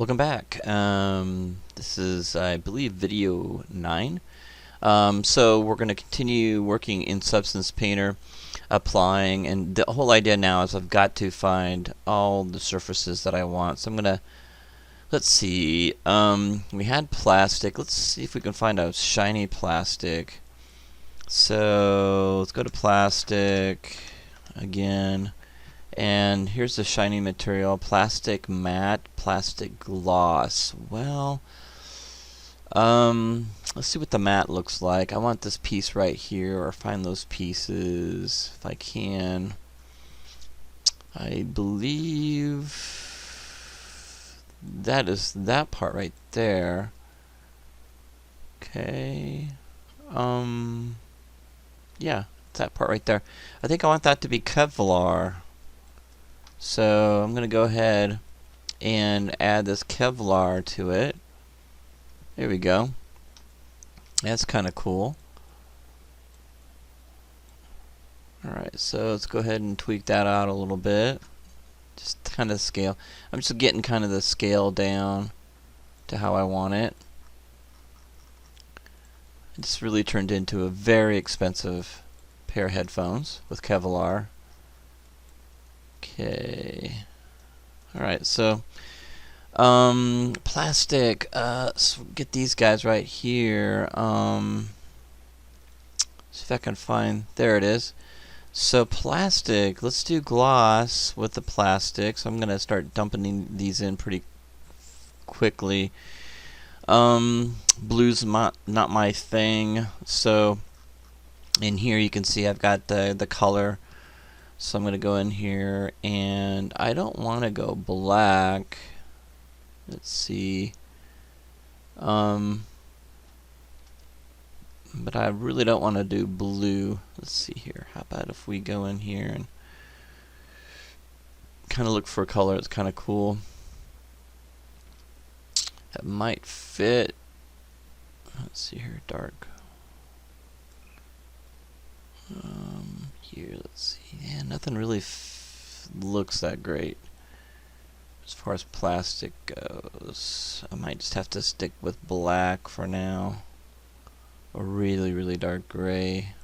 Welcome back. This is, I believe, video 9. So we're going to continue working in Substance Painter, applying, and the whole idea now is I've got to find all the surfaces that I want. So I'm going to, let's see, we had plastic. Let's see if we can find a shiny plastic. So let's go to plastic again. And here's the shiny material, plastic matte, plastic gloss. Well, let's see what the matte looks like. I want this piece right here, or find those pieces if I can. I believe that is that part right there. Okay. Yeah, it's that part right there. I think I want that to be Kevlar. So I'm going to go ahead and add this Kevlar to it. There we go. That's kind of cool. Alright, so let's go ahead and tweak that out a little bit. Just kind of scale. I'm just getting kind of the scale down to how I want it. It's really turned into a very expensive pair of headphones with Kevlar. Okay. Alright, so plastic, so get these guys right here. See if I can find, there it is. So plastic, let's do gloss with the plastic. So I'm gonna start dumping these in pretty quickly. Blue's not my thing, so in here you can see I've got the color. So I'm going to go in here, and I don't want to go black. Let's see. But I really don't want to do blue. Let's see here. How about if we go in here and kind of look for a color that's kind of cool. That might fit. Let's see here, dark. Here, let's see. Yeah, nothing really looks that great as far as plastic goes. I might just have to stick with black for now. A really, really dark gray.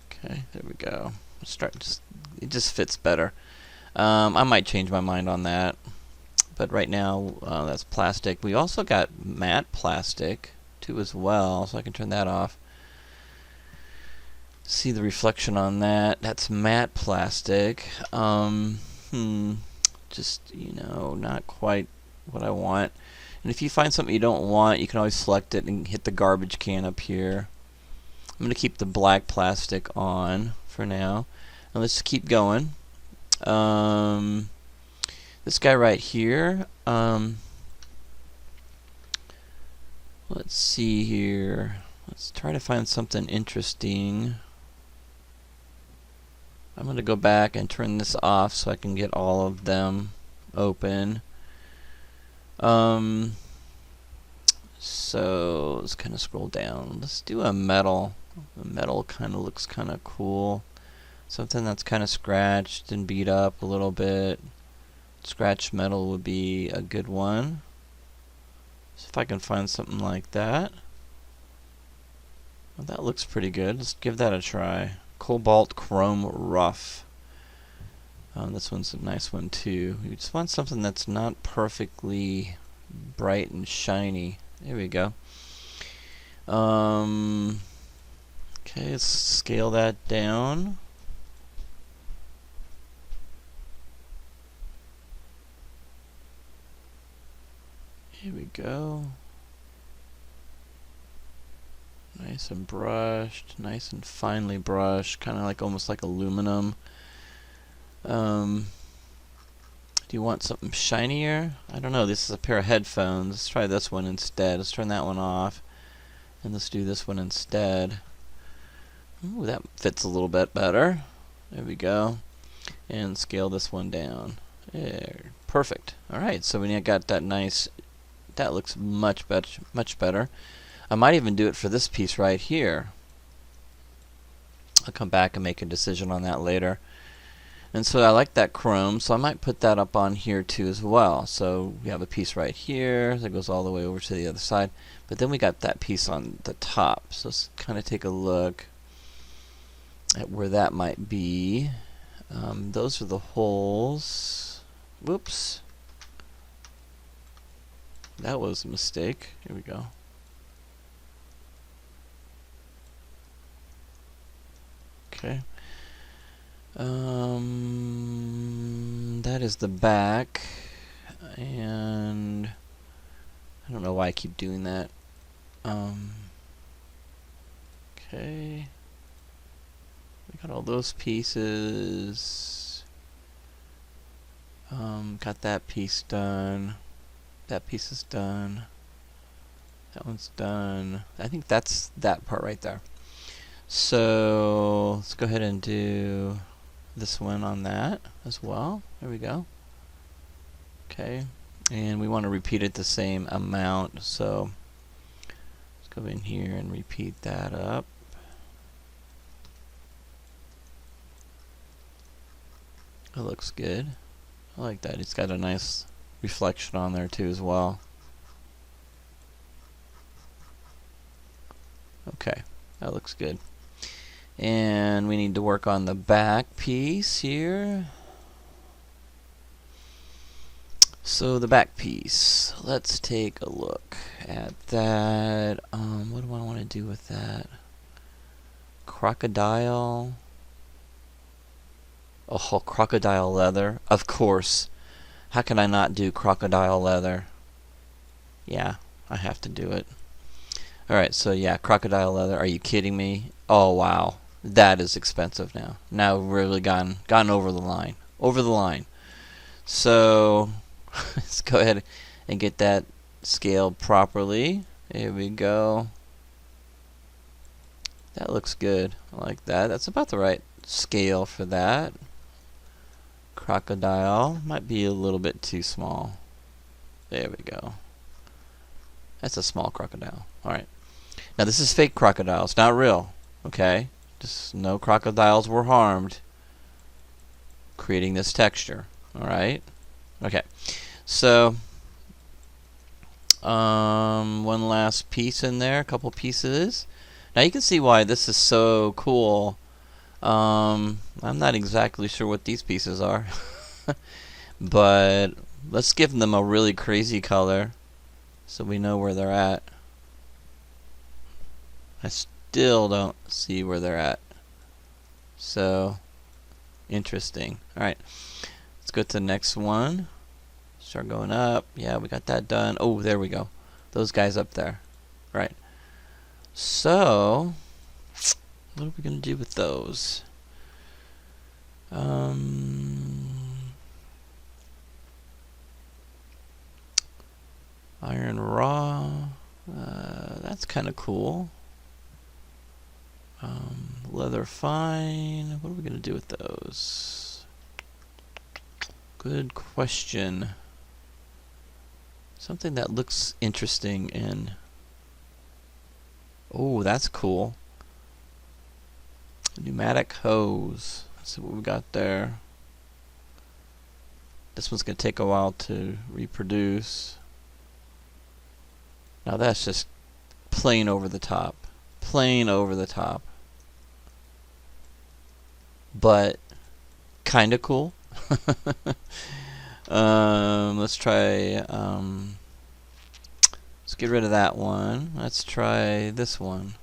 Okay, there we go. It just fits better. I might change my mind on that, but right now that's plastic. We also got matte plastic too as well, so I can turn that off. See the reflection on that. That's matte plastic. Just, not quite what I want. And if you find something you don't want, you can always select it and hit the garbage can up here. I'm going to keep the black plastic on for now. And let's keep going. This guy right here. Let's see here. Let's try to find something interesting. I'm going to go back and turn this off so I can get all of them open. So let's kind of scroll down. Let's do a metal. The metal kind of looks kind of cool. Something that's kind of scratched and beat up a little bit. Scratch metal would be a good one. See if I can find something like that. Well, that looks pretty good. Let's give that a try. Cobalt Chrome Rough. This one's a nice one too. You just want something that's not perfectly bright and shiny. There we go. Okay, let's scale that down. Here we go. Nice and brushed, nice and finely brushed, kind of like almost like aluminum. Do you want something shinier? I don't know. This is a pair of headphones. Let's try this one instead. Let's turn that one off, and let's do this one instead. Ooh, that fits a little bit better. There we go. And scale this one down. There, perfect. All right, so we got that nice. That looks much better. I might even do it for this piece right here. I'll come back and make a decision on that later. And so I like that chrome, so I might put that up on here too as well. So we have a piece right here that goes all the way over to the other side, but then we got that piece on the top. So let's kind of take a look at where that might be. Those are the holes. Whoops. That was a mistake. Here we go. Okay. That is the back, and I don't know why I keep doing that. Okay. We got all those pieces. Got that piece done. That piece is done. That one's done. I think that's that part right there. So let's go ahead and do this one on that as well. There we go. Okay, and we want to repeat it the same amount, so let's go in here and repeat that up. It looks good. I like that. It's got a nice reflection on there too as well. Okay, that looks good. And we need to work on the back piece here. So the back piece, let's take a look at that. What do I want to do with that? Crocodile. Oh, crocodile leather. Of course. How can I not do crocodile leather? Yeah, I have to do it. Alright, so yeah, crocodile leather. Are you kidding me? Oh, wow. That is expensive now. Now we've really gone over the line. Over the line. So let's go ahead and get that scaled properly. Here we go. That looks good. I like that. That's about the right scale for that. Crocodile might be a little bit too small. There we go. That's a small crocodile. Alright. Now this is fake crocodile. It's not real. Okay? Just no crocodiles were harmed creating this texture. Alright? Okay. So one last piece in there, a couple pieces. Now you can see why this is so cool. I'm not exactly sure what these pieces are. But let's give them a really crazy color so we know where they're at. I still don't see where they're at. So interesting. Alright, let's go to the next one. Start going up. Yeah, we got that done. Oh, there we go. Those guys up there. Right. So what are we going to do with those? Iron raw. That's kind of cool. Leather fine. What are we going to do with those? Good question. Something that looks interesting in. Oh, that's cool. Pneumatic hose. Let's see what we got there. This one's going to take a while to reproduce. Now that's just plain over the top. Plain over the top. But kind of cool. Let's try, let's get rid of that one. Let's try this one.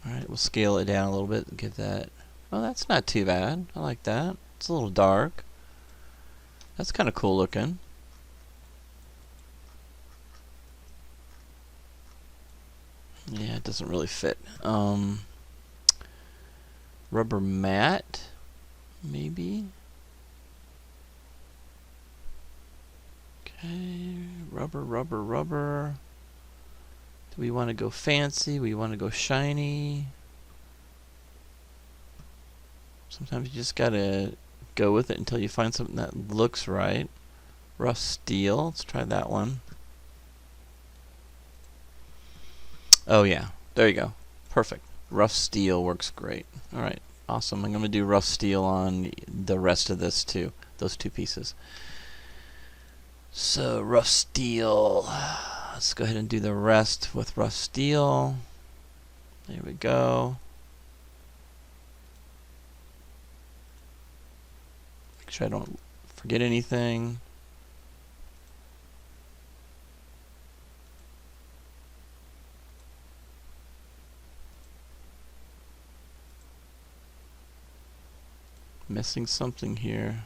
Alright, we'll scale it down a little bit and give that. Oh, that's not too bad. I like that. It's a little dark. That's kind of cool looking. Yeah, it doesn't really fit. Rubber mat, maybe. Okay, rubber. Do we want to go fancy? We want to go shiny. Sometimes you just gotta go with it until you find something that looks right. Rough steel. Let's try that one. Oh yeah, there you go. Perfect. Rough steel works great. Alright, Awesome. I'm going to do rough steel on the rest of this too, those two pieces. So rough steel. Let's go ahead and do the rest with rough steel. There we go. Make sure I don't forget anything. Missing something here.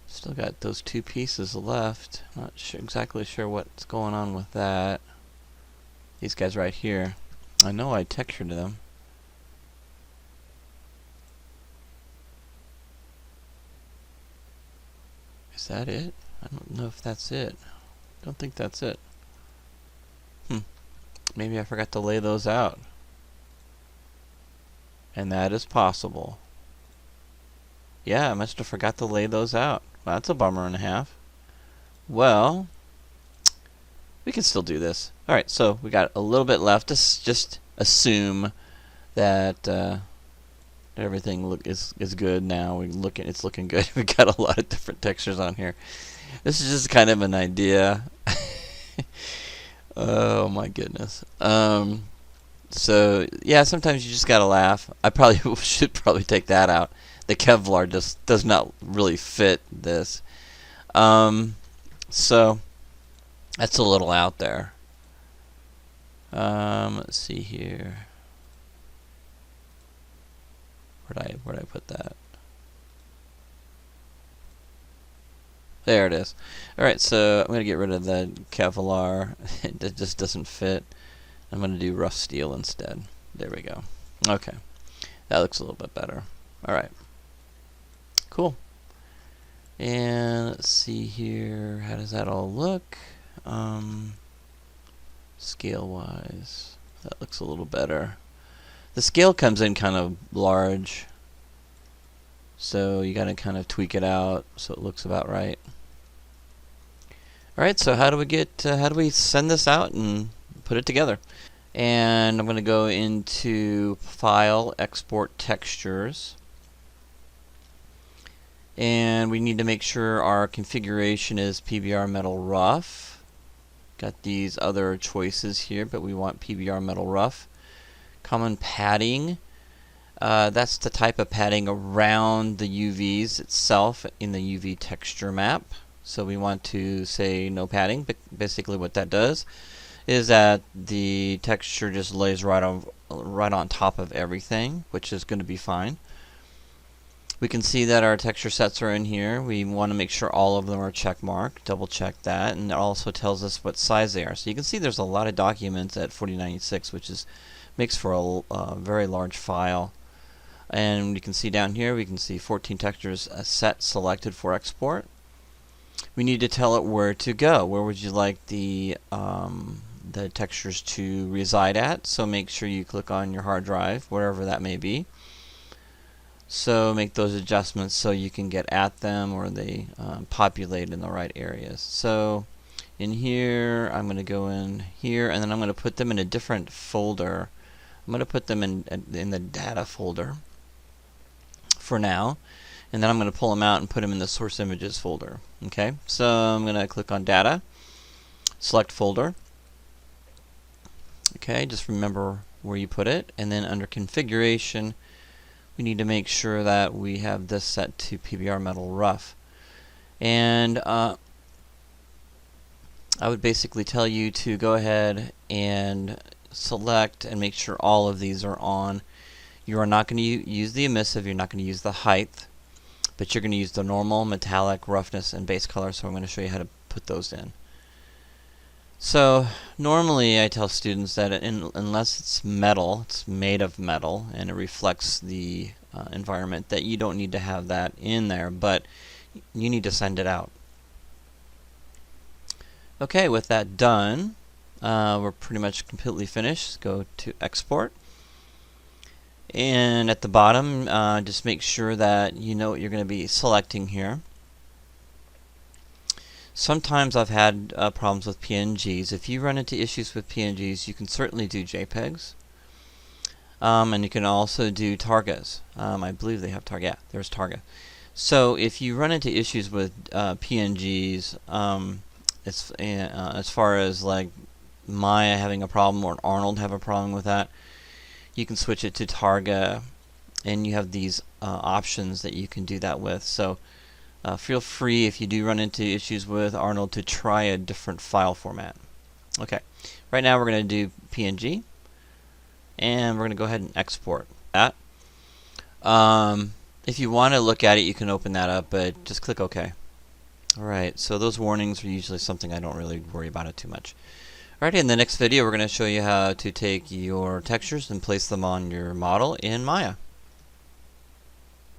Still got those two pieces left. Not exactly sure what's going on with that. These guys right here. I know I textured them. Is that it? I don't know if that's it. Don't think that's it. Maybe I forgot to lay those out. And that is possible. Yeah, I must have forgot to lay those out. Well, that's a bummer and a half. Well, we can still do this. Alright, so we got a little bit left. Just assume that everything is good now. It's looking good. We got a lot of different textures on here. This is just kind of an idea. Oh my goodness. So yeah, sometimes you just gotta laugh. I probably should take that out. The Kevlar just does not really fit this. So that's a little out there. Let's see here. Where'd I put that? There it is. Alright, so I'm going to get rid of the Kevlar. It just doesn't fit. I'm going to do rough steel instead. There we go. Okay. That looks a little bit better. Alright. Cool. And let's see here. How does that all look? Scale-wise, that looks a little better. The scale comes in kind of large, so you got to kind of tweak it out so it looks about right. Alright, so how do we send this out and put it together? And I'm going to go into File, Export Textures. And we need to make sure our configuration is PBR Metal Rough. Got these other choices here, but we want PBR Metal Rough. Common padding. That's the type of padding around the UVs itself in the UV texture map. So we want to say no padding. But basically what that does is that the texture just lays right on top of everything, which is going to be fine. We can see that our texture sets are in here. We want to make sure all of them are checkmarked. Double check that, and it also tells us what size they are. So you can see there's a lot of documents at 4096, which makes for a very large file. And you can see down here, we can see 14 textures set selected for export. We need to tell it where to go. Where would you like the textures to reside at? So make sure you click on your hard drive, wherever that may be. So make those adjustments so you can get at them or they populate in the right areas. So in here, I'm going to go in here, and then I'm going to put them in a different folder. I'm going to put them in the data folder for now, and then I'm going to pull them out and put them in the source images folder. Okay, so I'm going to click on data, select folder. Okay, just remember where you put it, and then under configuration, we need to make sure that we have this set to PBR Metal Rough. And I would basically tell you to go ahead and select and make sure all of these are on. You are not going to use the emissive, you're not going to use the height, but you're going to use the normal, metallic, roughness, and base color, so I'm going to show you how to put those in. So normally I tell students that unless it's metal, it's made of metal, and it reflects the environment, that you don't need to have that in there, but you need to send it out. Okay, with that done, we're pretty much completely finished. Go to export. And at the bottom, just make sure that you know what you're going to be selecting here. Sometimes I've had problems with PNGs. If you run into issues with PNGs, you can certainly do JPEGs. And you can also do Targas. I believe they have Targa. Yeah, there's Targa. So if you run into issues with PNGs, as far as like Maya having a problem or Arnold have a problem with that, you can switch it to Targa, and you have these options that you can do that with. So feel free, if you do run into issues with Arnold, to try a different file format. Okay, right now we're going to do PNG, and we're going to go ahead and export that. If you want to look at it, you can open that up, but just click OK. Alright, so those warnings are usually something I don't really worry about it too much. Alright, in the next video we're going to show you how to take your textures and place them on your model in Maya.